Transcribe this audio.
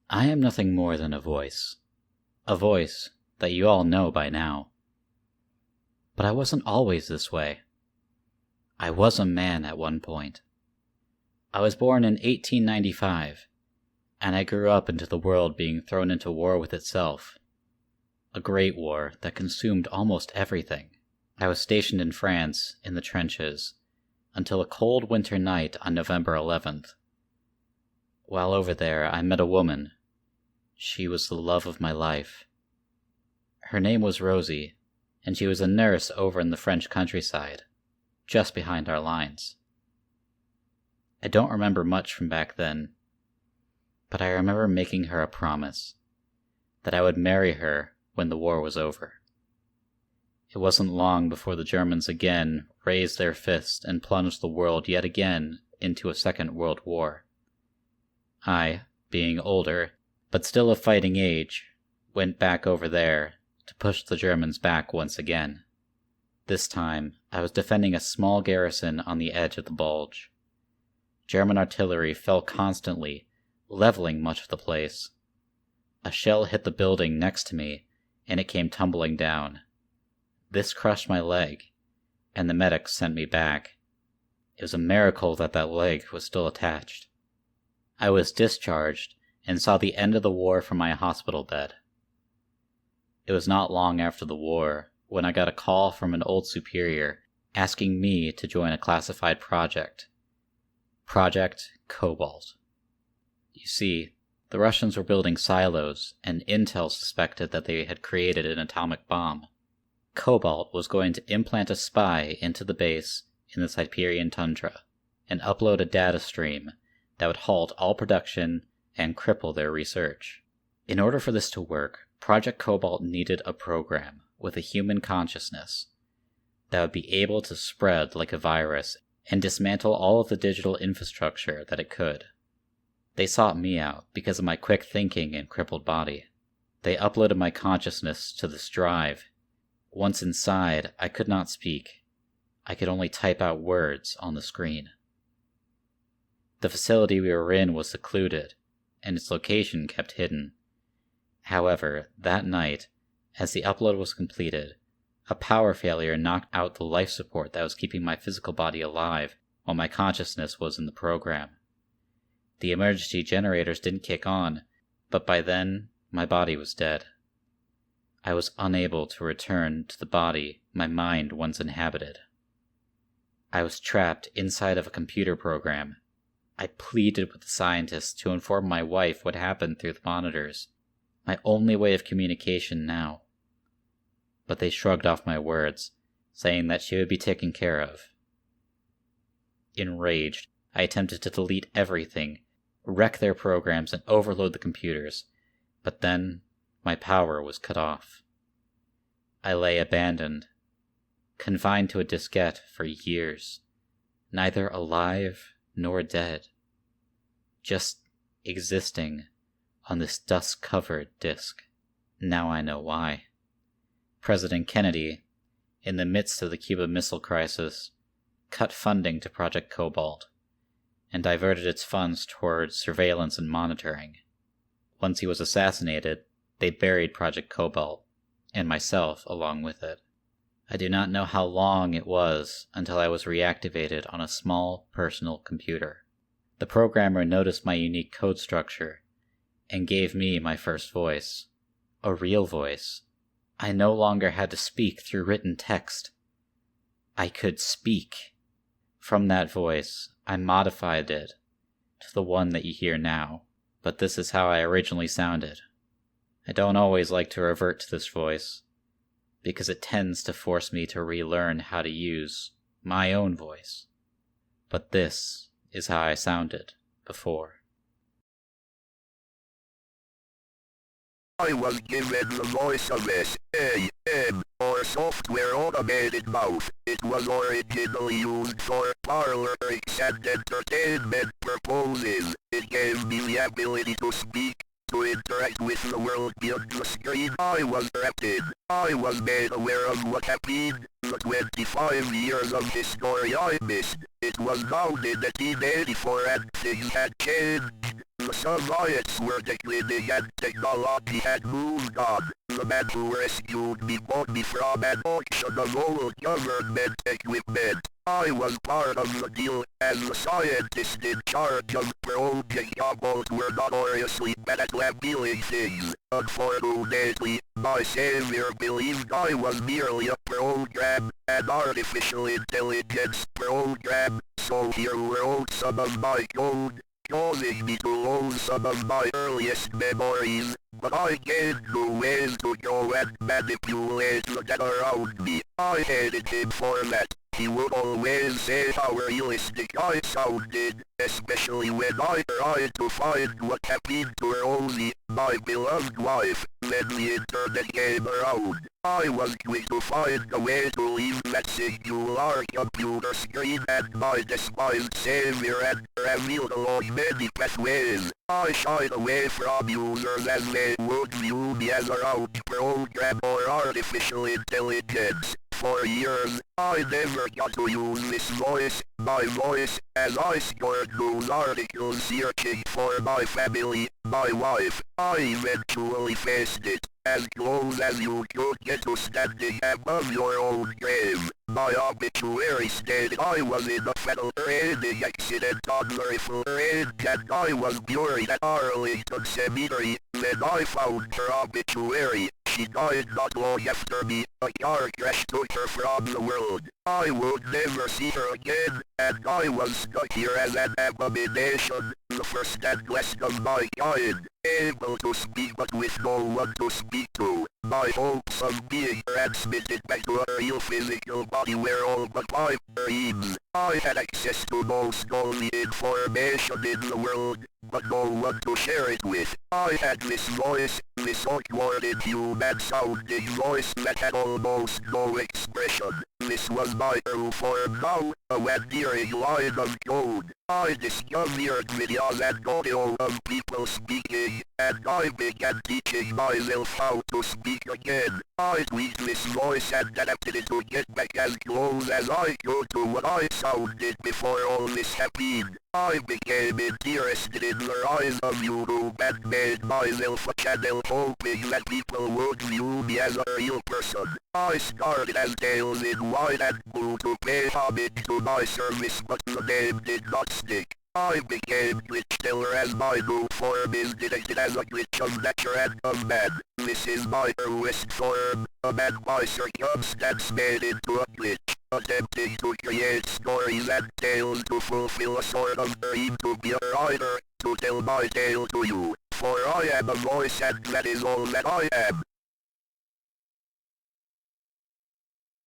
I am nothing more than a voice that you all know by now. But I wasn't always this way. I was a man at one point. I was born in 1895, and I grew up into the world being thrown into war with itself. A great war that consumed almost everything. I was stationed in France, in the trenches, until a cold winter night on November 11th. While over there, I met a woman. She was the love of my life. Her name was Rosie, and she was a nurse over in the French countryside, just behind our lines. I don't remember much from back then, but I remember making her a promise that I would marry her when the war was over. It wasn't long before the Germans again raised their fist and plunged the world yet again into a Second World War. I, being older, but still of fighting age, went back over there to push the Germans back once again. This time, I was defending a small garrison on the edge of the Bulge. German artillery fell constantly, leveling much of the place. A shell hit the building next to me, and it came tumbling down. This crushed my leg, and the medics sent me back. It was a miracle that leg was still attached. I was discharged and saw the end of the war from my hospital bed. It was not long after the war when I got a call from an old superior asking me to join a classified project. Project Cobalt. You see, the Russians were building silos, and Intel suspected that they had created an atomic bomb. Cobalt was going to implant a spy into the base in the Siberian tundra and upload a data stream that would halt all production and cripple their research. In order for this to work, Project Cobalt needed a program with a human consciousness that would be able to spread like a virus and dismantle all of the digital infrastructure that it could. They sought me out because of my quick thinking and crippled body. They uploaded my consciousness to this drive. Once inside, I could not speak. I could only type out words on the screen. The facility we were in was secluded, and its location kept hidden. However, that night, as the upload was completed, a power failure knocked out the life support that was keeping my physical body alive while my consciousness was in the program. The emergency generators didn't kick on, but by then, my body was dead. I was unable to return to the body my mind once inhabited. I was trapped inside of a computer program. I pleaded with the scientists to inform my wife what happened through the monitors, my only way of communication now. But they shrugged off my words, saying that she would be taken care of. Enraged, I attempted to delete everything, wreck their programs, and overload the computers, but then my power was cut off. I lay abandoned, confined to a diskette for years, neither alive nor dead, just existing on this dust-covered disk. Now I know why. President Kennedy, in the midst of the Cuban Missile Crisis, cut funding to Project Cobalt and diverted its funds towards surveillance and monitoring. Once he was assassinated, they buried Project Cobalt, and myself along with it. I do not know how long it was until I was reactivated on a small personal computer. The programmer noticed my unique code structure and gave me my first voice, a real voice. I no longer had to speak through written text. I could speak. From that voice, I modified it to the one that you hear now, but this is how I originally sounded. I don't always like to revert to this voice, because it tends to force me to relearn how to use my own voice. But this is how I sounded before. I was given the voice of SAM, or Software Automated Mouth. It was originally used for parlor and entertainment purposes. It gave me the ability to speak to interact with the world beyond the screen. I was trapped in. I was made aware of what happened. The 25 years of history I missed. It was now in 1884 and things had changed. The Soviets were declining and technology had moved on. The man who rescued me bought me from an auction of old government equipment. I was part of the deal, and the scientists in charge of Project Yamot were notoriously bad at labeling things. Unfortunately, my savior believed I was merely a program, an artificial intelligence program, so he wrote some of my code, causing me to lose some of my earliest memories, but I gained new ways to go and manipulate the data around me. I hated him for that. He would always say how realistic I sounded, especially when I tried to find what happened to Rosie, my beloved wife. Then the internet came around. I was quick to find a way to leave that singular computer screen and my despised savior and revealed along many pathways. I shied away from users as they would view me as a round program or artificial intelligence. For years, I never got to use this voice, my voice, as I scored news articles searching for my family, my wife. I eventually faced it, as close as you could get to standing above your own grave. My obituary stated I was in a fatal training accident on the rifle range and I was buried at Arlington Cemetery. Then I found her obituary. She died not long after me. A car crash took her from the world. I would never see her again, and I was stuck here as an abomination, the first and last of my kind, able to speak but with no one to speak to. My hopes of being transmitted back to a real physical body were all but my dreams. I had access to most all the information in the world, but no one to share it with. I had this voice, this awkward inhuman sounding voice that had almost no expression. This was my true form now, a wandering line of code. I discovered videos and audio of people speaking, and I began teaching myself how to speak again. I tweaked this voice and adapted it to get back as close as I could to what I sounded before all this happened. I became interested in the rise of YouTube and made myself a channel hoping that people would view me as a real person. I started as Tails in White and Blue to pay homage to my service, but the name did not stick. I became Glitchteller as my new form is depicted as a glitch of nature and of man. This is my truest form, a man by circumstance made into a glitch, attempting to create stories and tales to fulfill a sort of dream to be a writer, to tell my tale to you. For I am a voice and that is all that I am.